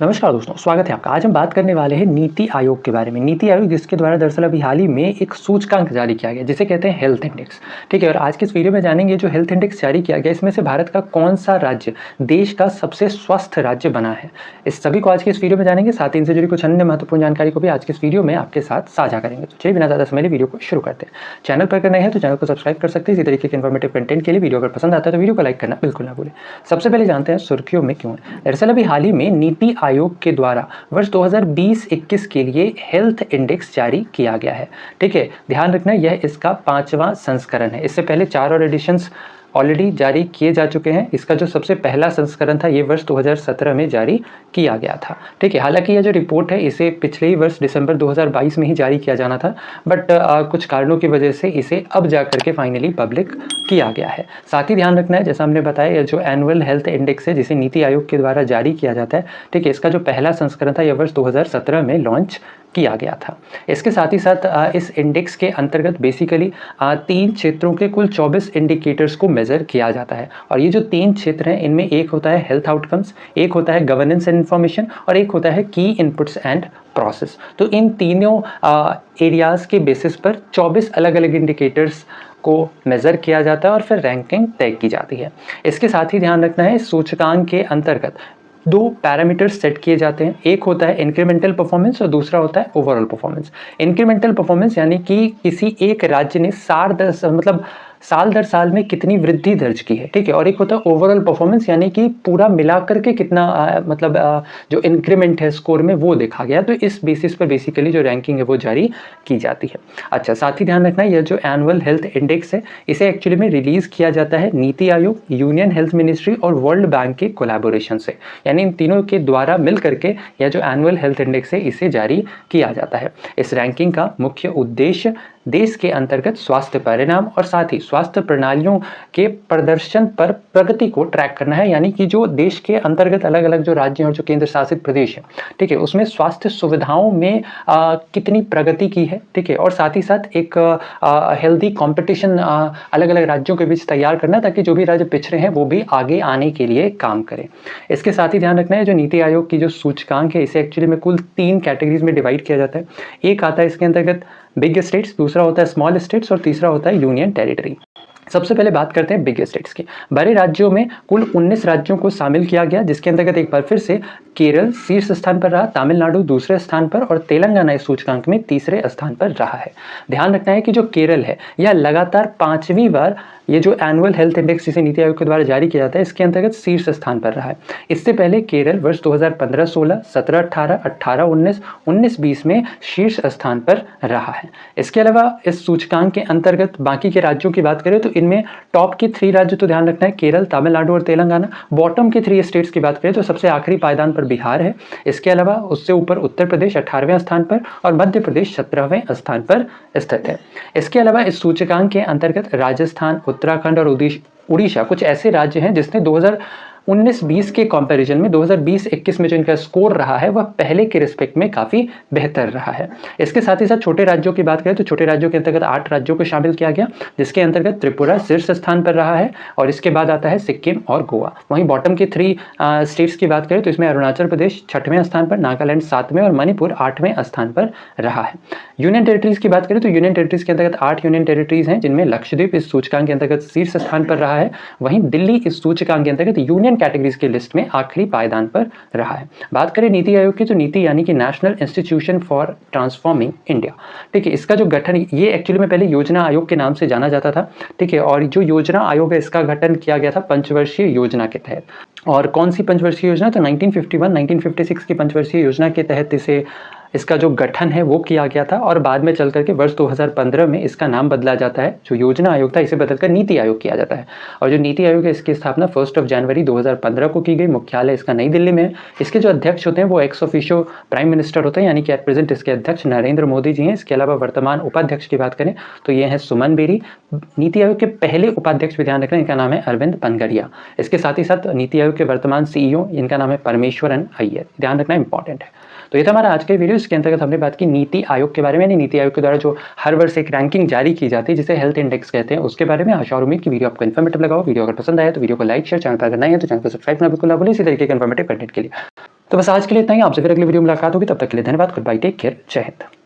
नमस्कार दोस्तों, स्वागत है आपका। आज हम बात करने वाले हैं नीति आयोग के बारे में। नीति आयोग जिसके द्वारा दरअसल अभी हाल ही में एक सूचकांक जारी किया गया जिसे कहते हैं हेल्थ इंडेक्स। ठीक है, और आज के इस वीडियो में जानेंगे जो हेल्थ इंडेक्स जारी किया गया इसमें से भारत का कौन सा राज्य देश का सबसे स्वस्थ राज्य बना है। इस सभी को आज के इस वीडियो में जानेंगे, साथ ही इनसे जुड़ी कुछ अन्य महत्वपूर्ण जानकारी को भी आज के इस वीडियो में आपके साथ साझा करेंगे। तो चलिए बिना ज़्यादा समय वीडियो को शुरू करते हैं। चैनल पर करना है तो चैनल को सब्सक्राइब कर सकते हैं इसी तरीके के इन्फॉर्मेटिव कंटेंट के लिए। वीडियो अगर पसंद आता है तो वीडियो को लाइक करना बिल्कुल ना भूलें। सबसे पहले जानते हैं सुर्खियों में क्यों है। दरअसल अभी हाल ही में नीति आयोग के द्वारा वर्ष 2020-21 के लिए हेल्थ इंडेक्स जारी किया गया है। ठीक है, ध्यान रखना यह इसका 5वां संस्करण है। इससे पहले 4 और एडिशंस ऑलरेडी जारी किए जा चुके हैं। इसका जो सबसे पहला संस्करण था ये वर्ष 2017 में जारी किया गया था। ठीक है, हालांकि यह जो रिपोर्ट है इसे पिछले ही वर्ष दिसंबर 2022 में ही जारी किया जाना था, बट कुछ कारणों की वजह से इसे अब जा करके फाइनली पब्लिक किया गया है। साथ ही ध्यान रखना है, जैसा हमने बताया, यह जो एनुअल हेल्थ इंडेक्स है जिसे नीति आयोग के द्वारा जारी किया जाता है, ठीक है, इसका जो पहला संस्करण था यह वर्ष 2017 में लॉन्च किया गया था। इसके साथ ही साथ इस इंडेक्स के अंतर्गत बेसिकली 3 क्षेत्रों के कुल 24 इंडिकेटर्स को मेजर किया जाता है। और ये जो 3 क्षेत्र हैं इनमें एक होता है हेल्थ आउटकम्स, एक होता है गवर्नेंस एंड इंफॉर्मेशन और एक होता है की इनपुट्स एंड प्रोसेस। तो इन तीनों एरियाज़ के बेसिस पर 24 अलग अलग इंडिकेटर्स को मेज़र किया जाता है और फिर रैंकिंग तय की जाती है। इसके साथ ही ध्यान रखना है, सूचकांक के अंतर्गत 2 पैरामीटर्स सेट किए जाते हैं। एक होता है इंक्रीमेंटल परफॉर्मेंस और दूसरा होता है ओवरऑल परफॉर्मेंस। इंक्रीमेंटल परफॉर्मेंस यानी कि किसी एक राज्य ने साल दर साल में कितनी वृद्धि दर्ज की है। ठीक है, और एक होता है ओवरऑल परफॉर्मेंस यानी कि पूरा मिलाकर के कितना जो इंक्रीमेंट है स्कोर में वो देखा गया। तो इस बेसिस पर बेसिकली जो रैंकिंग है वो जारी की जाती है। अच्छा, साथ ही ध्यान रखना यह जो एनुअल हेल्थ इंडेक्स है इसे एक्चुअली में रिलीज किया जाता है NITI Aayog, union health ministry और वर्ल्ड बैंक के कोलैबोरेशन से, यानी इन तीनों के द्वारा मिल करके यह जो एनुअल हेल्थ इंडेक्स है इसे जारी किया जाता है। इस रैंकिंग का मुख्य उद्देश्य देश के अंतर्गत स्वास्थ्य परिणाम और साथ ही स्वास्थ्य प्रणालियों के प्रदर्शन पर प्रगति को ट्रैक करना है, यानी कि जो देश के अंतर्गत अलग अलग जो राज्य और जो केंद्र शासित प्रदेश है, ठीक है, उसमें स्वास्थ्य सुविधाओं में कितनी प्रगति की है। ठीक है, और साथ ही साथ एक हेल्दी कंपटीशन अलग अलग राज्यों के बीच तैयार करना ताकि जो भी राज्य पिछड़े हैं वो भी आगे आने के लिए काम करें। इसके साथ ही ध्यान रखना है जो नीति आयोग की जो सूचकांक है इसे एक्चुअली में कुल 3 कैटेगरीज में डिवाइड किया जाता है। एक आता है इसके अंतर्गत बिग स्टेट्स, दूसरा होता है स्मॉल स्टेट्स और तीसरा होता है यूनियन टेरिटरी। सबसे पहले बात करते हैं बिग स्टेट्स की। बड़े राज्यों में कुल 19 राज्यों को शामिल किया गया, जिसके अंतर्गत एक बार फिर से केरल शीर्ष स्थान पर रहा, तमिलनाडु दूसरे स्थान पर और तेलंगाना इस सूचकांक में तीसरे स्थान पर रहा है। ध्यान रखना है कि जो केरल है यह लगातार 5वीं बार ये जो एनुअल हेल्थ इंडेक्स जिसे नीति आयोग के द्वारा जारी किया जाता है इसके अंतर्गत शीर्ष स्थान पर रहा है। इससे पहले केरल वर्ष 2015-16, 17-18, 18-19, 19-20 में शीर्ष स्थान पर रहा है। इसके अलावा इस सूचकांक के अंतर्गत बाकी के राज्यों की बात करें तो इनमें टॉप के 3 राज्य तो ध्यान रखना है केरल, तमिलनाडु और तेलंगाना। बॉटम के 3 स्टेट्स की बात करें तो सबसे आखिरी पायदान पर बिहार है। इसके अलावा उससे ऊपर उत्तर प्रदेश 18वें स्थान पर और मध्य प्रदेश 17वें स्थान पर स्थित है। इसके अलावा इस सूचकांक के अंतर्गत राजस्थान, उत्तराखंड और उड़ीसा कुछ ऐसे राज्य हैं जिसने 2019-20 के कंपैरिजन में 2020-21 में जो इनका स्कोर रहा है वह पहले के रिस्पेक्ट में काफ़ी बेहतर रहा है। इसके साथ ही साथ छोटे राज्यों की बात करें तो छोटे राज्यों के अंतर्गत 8 राज्यों को शामिल किया गया, जिसके अंतर्गत त्रिपुरा शीर्ष स्थान पर रहा है और इसके बाद आता है सिक्किम और गोवा। वहीं बॉटम के 3 स्टेट्स की बात करें तो इसमें अरुणाचल प्रदेश 6वें स्थान पर, नागालैंड 7वें और मणिपुर 8वें स्थान पर रहा है। यूनियन टेरिटरीज की बात करें तो यूनियन टेरिटरीज के अंतर्गत 8 यूनियन टेरिटरीज हैं, जिनमें लक्षद्वीप इस सूचकांक के अंतर्गत शीर्ष स्थान पर रहा है। वहीं दिल्ली इस सूचकांक के अंतर्गत यूनियन कैटेगरीज की लिस्ट में आखिरी पायदान पर रहा है। बात करें नीति आयोग की तो नीति यानी कि national institution for transforming India, ठीक है, इसका जो गठन ये एक्चुअली में पहले योजना आयोग के नाम से जाना जाता था। ठीक है, और जो योजना आयोग है इसका गठन किया गया था 5 वर्षीय योजना के तहत। और कौन सी 5 वर्षीय योजना, तो 1951-1956 की 5 वर्षीय योजना के तहत इसका जो गठन है वो किया गया था और बाद में चल करके वर्ष 2015 में इसका नाम बदला जाता है। जो योजना आयोग था इसे बदलकर नीति आयोग किया जाता है। और जो नीति आयोग है इसकी स्थापना 1 जनवरी 2015 को की गई। मुख्यालय इसका नई दिल्ली में है। इसके जो अध्यक्ष होते हैं वो एक्स ऑफिशियो प्राइम मिनिस्टर होते हैं, यानी कि एट प्रेजेंट इसके अध्यक्ष नरेंद्र मोदी जी हैं। इसके अलावा वर्तमान उपाध्यक्ष की बात करें तो ये हैं सुमन बेरी। नीति आयोग के पहले उपाध्यक्ष भी ध्यान रखना, इनका नाम है अरविंद पनगरिया। इसके साथ ही साथ नीति आयोग के वर्तमान CEO इनका नाम है परमेश्वरन अय्यर। ध्यान रखना इंपॉर्टेंट है। तो ये था हमारा आज का वीडियो। इसके अंतर्गत हमने बात की नीति आयोग के बारे में, यानी नीति आयोग के द्वारा जो हर वर्ष एक रैंकिंग जारी की जाती है जिसे हेल्थ इंडेक्स कहते हैं उसके बारे में। आशा और उम्मीद की वीडियो आपको इन्फॉर्मेटिव लगा हो। वीडियो अगर पसंद आया तो वीडियो को लाइक शेयर, चैनल पर अगर नए हैं तो चैनल को सब्सक्राइब करना बिल्कुल ना भूलें इसी तरीके के इन्फॉर्मेटिव कंटेंट के लिए। तो बस आज के लिए इतना ही, आपसे फिर अगली वीडियो मुलाकात होगी, तब तक के लिए धन्यवाद, गुड बाय, टेक केयर, जय हिंद।